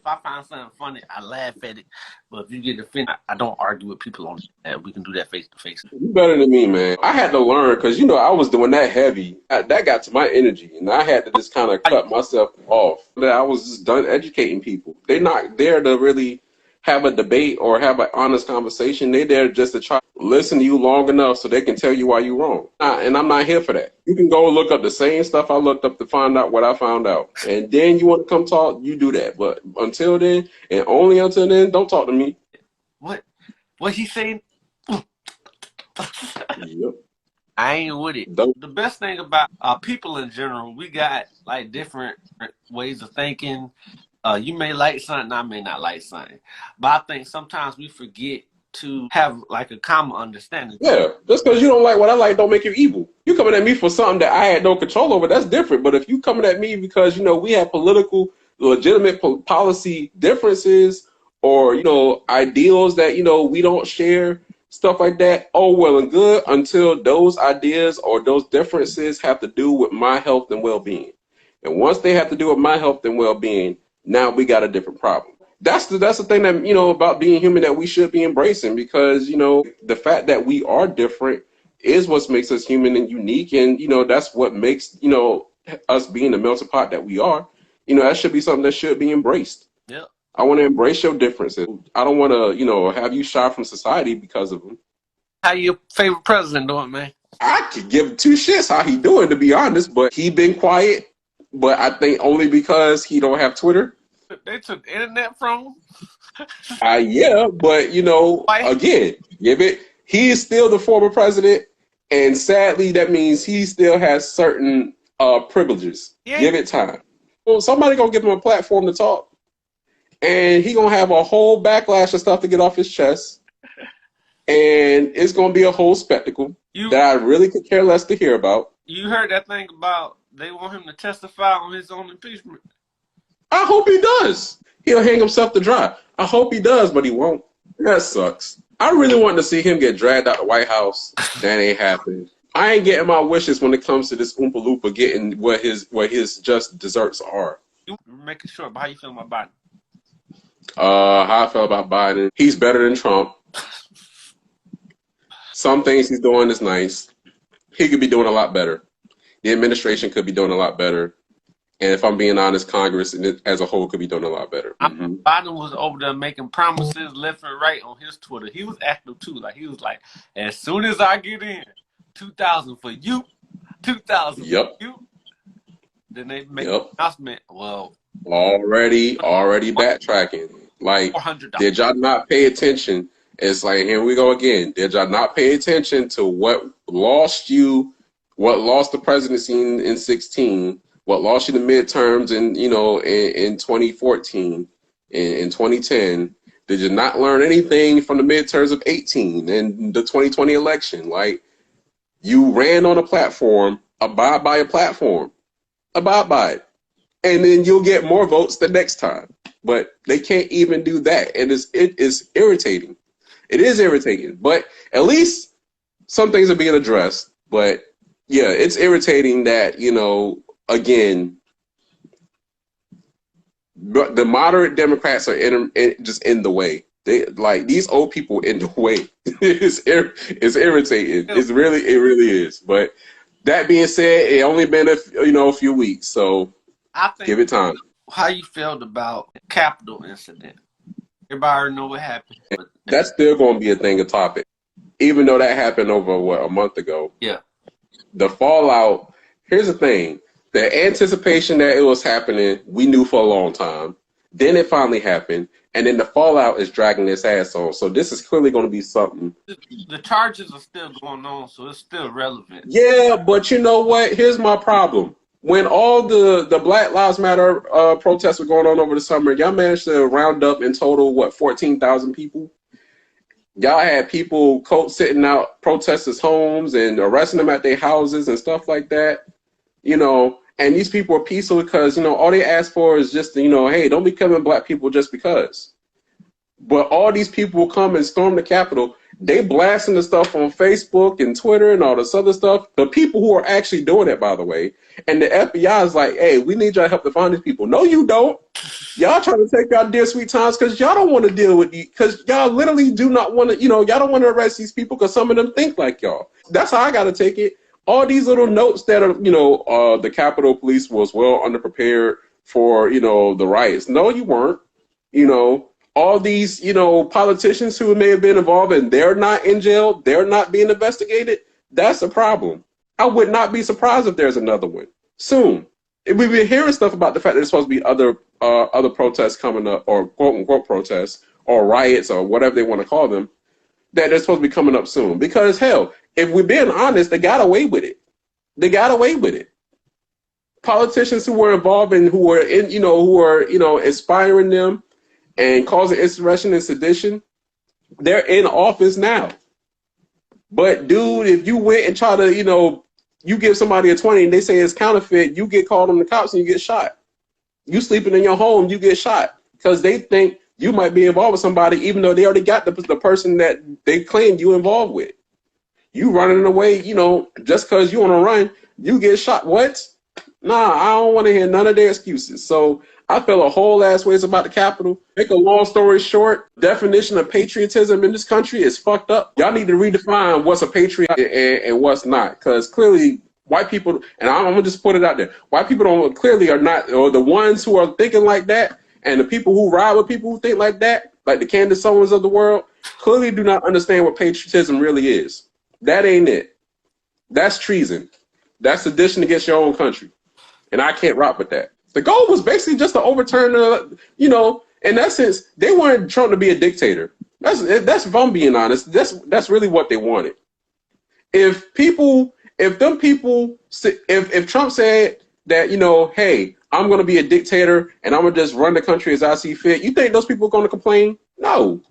I find something funny, I laugh at it. But if you get offended, I don't argue with people on that. We can do that face to face. You better than me, man. I had to learn because, I was doing that heavy. That got to my energy, and I had to just kind of cut myself off. I was just done educating people. They're not there to really have a debate or have an honest conversation. They're there just to try to listen to you long enough so they can tell you why you're wrong. And I'm not here for that. You can go look up the same stuff I looked up to find out what I found out. And then you want to come talk, you do that. But until then, and only until then, don't talk to me. What he saying? Yep. I ain't with it. The best thing about people in general, we got like different ways of thinking. You may like something, I may not like something. But I think sometimes we forget to have like a common understanding. Yeah, just because you don't like what I like don't make you evil. You coming at me for something that I had no control over, that's different. But if you coming at me because, we have legitimate policy differences or, ideals that, we don't share, stuff like that, oh, well and good, until those ideas or those differences have to do with my health and well-being. And once they have to do with my health and well-being, now we got a different problem. That's the thing that, about being human that we should be embracing because, the fact that we are different is what makes us human and unique. And, that's what makes, us being the melting pot that we are. That should be something that should be embraced. Yeah. I want to embrace your differences. I don't want to, have you shy from society because of them. How your favorite president doing, man? I could give two shits how he doing, to be honest, but he been quiet. But I think only because he don't have Twitter. They took the internet from him? Yeah, but, again, he is still the former president, and sadly, that means he still has certain privileges. Yeah. Give it time. Well, somebody gonna give him a platform to talk, and he gonna have a whole backlash of stuff to get off his chest, and it's gonna be a whole spectacle that I really could care less to hear about. You heard that thing about they want him to testify on his own impeachment? I hope he does. He'll hang himself to dry. I hope he does, but he won't. That sucks. I really want to see him get dragged out the White House. That ain't happening. I ain't getting my wishes when it comes to this Oompa Loompa getting what his just desserts are. You making sure, but how you feel about Biden? How I feel about Biden. He's better than Trump. Some things he's doing is nice. He could be doing a lot better. The administration could be doing a lot better. And if I'm being honest, Congress as a whole could be doing a lot better. Mm-hmm. Biden was over there making promises left and right on his Twitter. He was active too. Like he was like, as soon as I get in, 2,000 for you, 2,000 for you. Then they make an announcement. Well, already backtracking. Like, did y'all not pay attention? It's like, here we go again. Did y'all not pay attention to what lost the presidency in 2016? What lost you the midterms in 2014, in 2010? Did you not learn anything from the midterms of 2018 and the 2020 election? Like, you ran on a platform, abide by a platform, abide by it, and then you'll get more votes the next time. But they can't even do that, and it is irritating. It is irritating, but at least some things are being addressed. But yeah, it's irritating that again, the moderate Democrats are just in the way. They like these old people in the way. It's irritating. It really is. But that being said, it only been a few weeks, so I think, give it time. How you felt about the Capitol incident? Everybody already know what happened. That's still going to be a topic, even though that happened over a month ago. Yeah. The fallout. Here's the thing. The anticipation that it was happening, we knew for a long time. Then it finally happened, and then the fallout is dragging its ass on. So this is clearly going to be something. The charges are still going on, so it's still relevant. Yeah, but you know what? Here's my problem. When all the Black Lives Matter protests were going on over the summer, y'all managed to round up in total, 14,000 people? Y'all had people sitting out protesters' homes and arresting them at their houses and stuff like that. And these people are peaceful because, all they ask for is just, hey, don't be killing black people just because. But all these people will come and storm the Capitol. They blasting the stuff on Facebook and Twitter and all this other stuff. The people who are actually doing it, by the way. And the FBI is like, hey, we need your help to find these people. No, you don't. Y'all trying to take y'all dear sweet times because y'all don't want to deal with because y'all literally do not want to, y'all don't want to arrest these people because some of them think like y'all. That's how I got to take it. All these little notes that are, the Capitol Police was well underprepared for, the riots. No, you weren't. All these, politicians who may have been involved and they're not in jail, they're not being investigated. That's a problem. I would not be surprised if there's another one soon. We've been hearing stuff about the fact that there's supposed to be other protests coming up, or quote unquote protests, or riots, or whatever they want to call them, that they're supposed to be coming up soon. Because hell, if we're being honest, they got away with it. They got away with it. Politicians who were involved in, who were inspiring them and causing insurrection and sedition, they're in office now. But dude, if you went and try to, you give somebody a 20 and they say it's counterfeit, you get called on the cops and you get shot. You sleeping in your home, you get shot because they think you might be involved with somebody, even though they already got the person that they claim you involved with. You running away, just because you want to run, you get shot. What? Nah, I don't want to hear none of their excuses. So I feel a whole ass ways about the Capitol. Make a long story short, definition of patriotism in this country is fucked up. Y'all need to redefine what's a patriot and what's not. Because clearly white people, and I'm going to just put it out there, white people clearly are not, or the ones who are thinking like that, and the people who ride with people who think like that, like the Candace Owens of the world, clearly do not understand what patriotism really is. That ain't it. That's treason. That's sedition against your own country. And I can't rock with that. The goal was basically just to overturn, in essence, they wanted Trump to be a dictator. That's if I'm being honest, that's really what they wanted. If Trump said that, hey, I'm going to be a dictator and I'm going to just run the country as I see fit, you think those people are going to complain? No.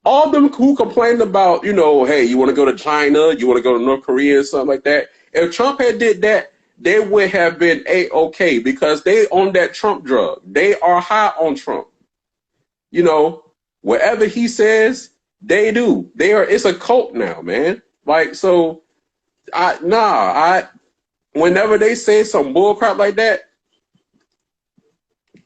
All of them who complained about, hey, you want to go to China, you want to go to North Korea and something like that. If Trump had did that, they would have been A-OK because they on that Trump drug. They are high on Trump. Whatever he says, they do. It's a cult now, man. Like, so, whenever they say some bull crap like that,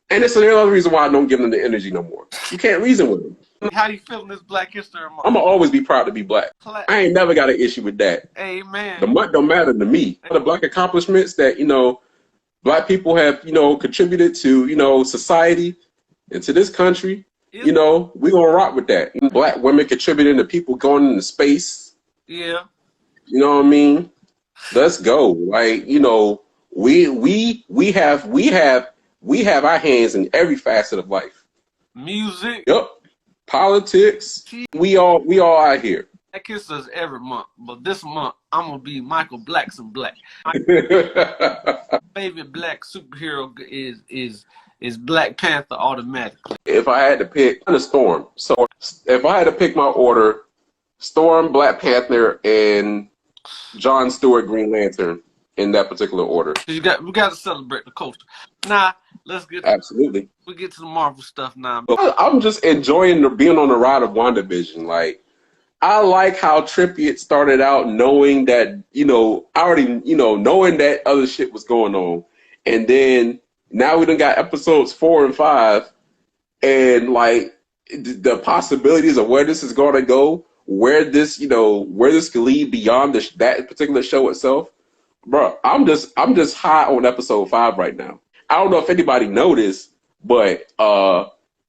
and it's another reason why I don't give them the energy no more. You can't reason with them. How do you feel in this Black History Month? I'm going to always be proud to be black. I ain't never got an issue with that. Amen. The month don't matter to me. The black accomplishments that, black people have, contributed to, society and to this country, we're going to rock with that. Black women contributing to people going into space. Yeah. You know what I mean? Let's go. Like, we have our hands in every facet of life. Music. Yep. Politics. We all out here. Black History is every month, but this month I'm gonna be Michael Blackson Black. Favorite black superhero is Black Panther automatically. If I had to pick, Storm. So if I had to pick my order, Storm, Black Panther, and John Stewart, Green Lantern, in that particular order. We got to celebrate the culture. Nah, let's get absolutely. We get to the Marvel stuff now. I'm just enjoying being on the ride of WandaVision. Like, I like how trippy it started out, knowing that knowing that other shit was going on, and then now we done got episodes 4 and 5, and like the possibilities of where this is going to go, where this could lead beyond that particular show itself. Bro, I'm just high on episode 5 right now. I don't know if anybody noticed, but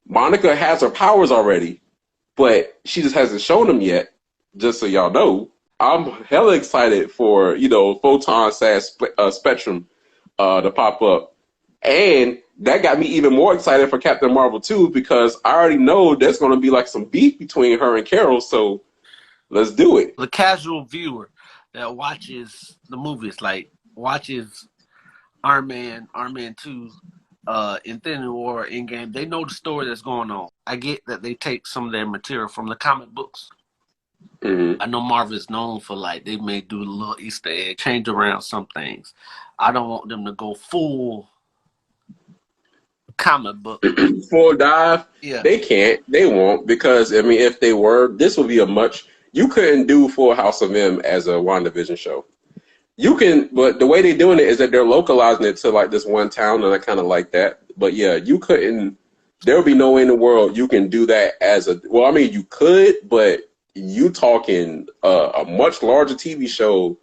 Monica has her powers already, but she just hasn't shown them yet. Just so y'all know, I'm hella excited for Photon / Spectrum to pop up, and that got me even more excited for Captain Marvel 2 because I already know there's going to be like some beef between her and Carol. So let's do it. The casual viewer that watches the movies, like watches Iron Man 2, Infinity War, Endgame, they know the story that's going on. I get that they take some of their material from the comic books. Mm-hmm. I know Marvel is known for, like, they may do a little Easter egg, change around some things. I don't want them to go full comic book. Full dive? Yeah. They can't. They won't, because, I mean, if they were, this would be you couldn't do Full House of M as a WandaVision show. You can, but the way they're doing it is that they're localizing it to like this one town, and I kind of like that. But yeah, you couldn't. There would be no way in the world you can do that as a. Well, I mean, you could, but you talking a much larger TV show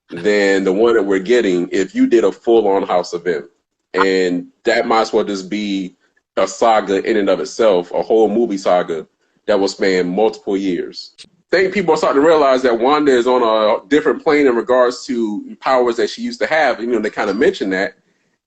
than the one that we're getting if you did a full-on house event, and that might as well just be a saga in and of itself, a whole movie saga that will span multiple years. I think people are starting to realize that Wanda is on a different plane in regards to powers that she used to have. You know, they kind of mention that.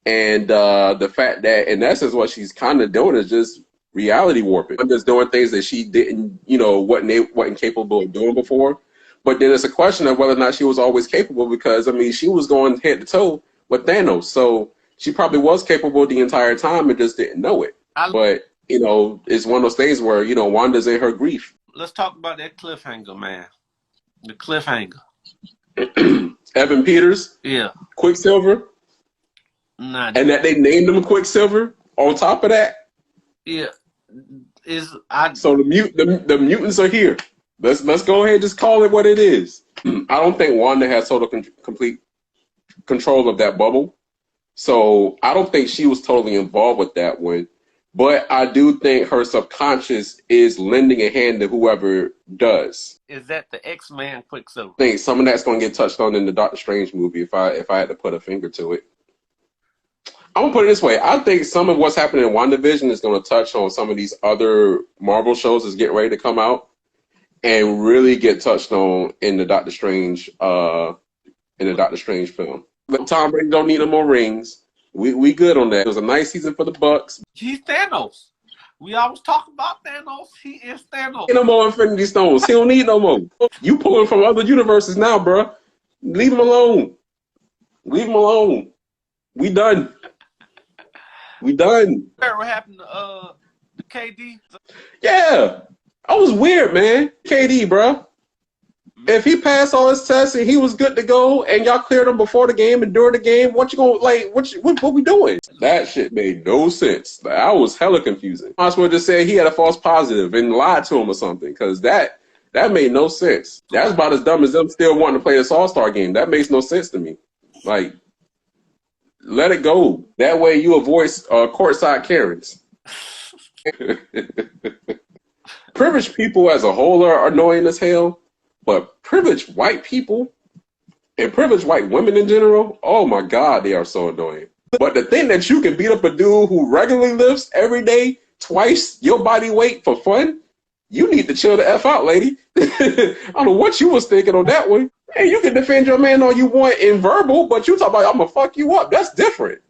And the fact that, in essence, what she's kind of doing is just reality warping. I'm just doing things that she didn't, you know, wasn't capable of doing before. But then it's a question of whether or not she was always capable because, I mean, she was going head to toe with Thanos. So she probably was capable the entire time and just didn't know it. But, you know, it's one of those things where, you know, Wanda's in her grief. Let's talk about that cliffhanger, man. The cliffhanger. Evan Peters. Yeah. Quicksilver. Nah, and that they named him Quicksilver on top of that. Yeah. So the mutants are here. Let's go ahead and just call it what it is. I don't think Wanda has total complete control of that bubble. So I don't think she was totally involved with that one. But I do think her subconscious is lending a hand to whoever does. Is that the X-Man Quicksilver? I think some of that's going to get touched on in the Doctor Strange movie if I had to put a finger to it. I'm going to put it this way. I think some of what's happening in WandaVision is going to touch on some of these other Marvel shows that's getting ready to come out and really get touched on in the Doctor Strange film. But Tom Brady don't need no more rings. We good on that. It was a nice season for the Bucks. He's Thanos. We always talk about Thanos. He is Thanos. No more Infinity Stones. He don't need no more. You pulling from other universes now, bro. Leave him alone. Leave him alone. We done. We done. What happened to KD? Yeah. That was weird, man. KD, bro. If he passed all his tests and he was good to go and y'all cleared him before the game and during the game, what you gonna like? What we doing? That shit made no sense. That was hella confusing. I might just say he had a false positive and lied to him or something, because that made no sense. That's about as dumb as them still wanting to play this All-Star game. That makes no sense to me. Like, let it go. That way you avoid courtside Karens. Privileged people as a whole are annoying as hell. But privileged white people and privileged white women in general, oh my God, they are so annoying. But the thing that you can beat up a dude who regularly lifts every day, twice your body weight for fun, you need to chill the F out, lady. I don't know what you was thinking on that one. Hey, you can defend your man all you want in verbal, but you talk about, I'm going to fuck you up. That's different.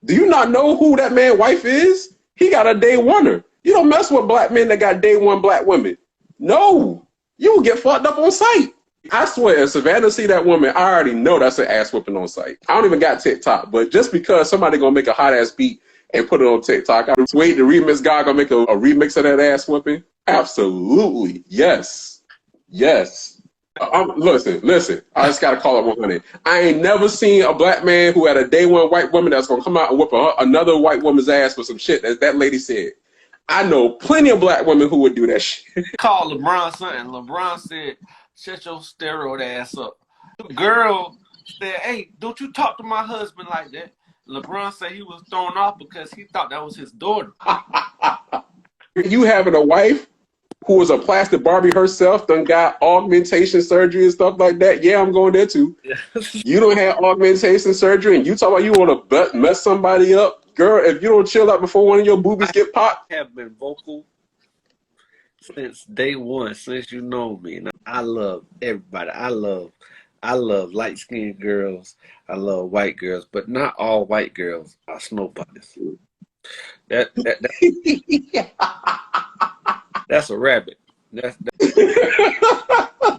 Do you not know who that man's wife is? He got a day oneer. You don't mess with black men that got day one black women. No. You will get fucked up on sight. I swear, if Savannah see that woman, I already know that's an ass whipping on sight. I don't even got TikTok, but just because somebody gonna make a hot ass beat and put it on TikTok, I'm waiting the remix guy gonna make a remix of that ass whipping. Absolutely, yes, yes. Listen. I just gotta call it 100. I ain't never seen a black man who had a day one white woman that's gonna come out and whip another white woman's ass for some shit that lady said. I know plenty of black women who would do that shit. Called LeBron something. LeBron said, shut your steroid ass up. The girl said, hey, don't you talk to my husband like that. LeBron said he was thrown off because he thought that was his daughter. You having a wife who was a plastic Barbie herself, done got augmentation surgery and stuff like that. Yeah, I'm going there too. You don't have augmentation surgery and you talk about you want to mess somebody up. Girl, if you don't chill out before one of your boobies get popped. I have been vocal since day one, since you know me. And I love everybody. I love light-skinned girls. I love white girls, but not all white girls are snow bunnies. That's a rabbit. That's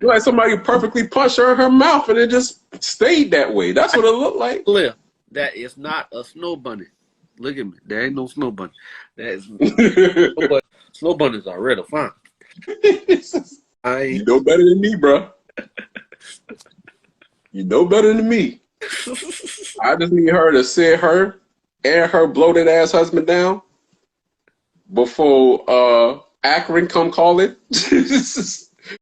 like somebody perfectly punched her in her mouth and it just stayed that way. That's what it looked like. That is not a snow bunny. Look at me. There ain't no snow bunny. That is snow bunnies are really fine. You know better than me, bro. You know better than me. I just need her to sit her and her bloated ass husband down before Akron come calling.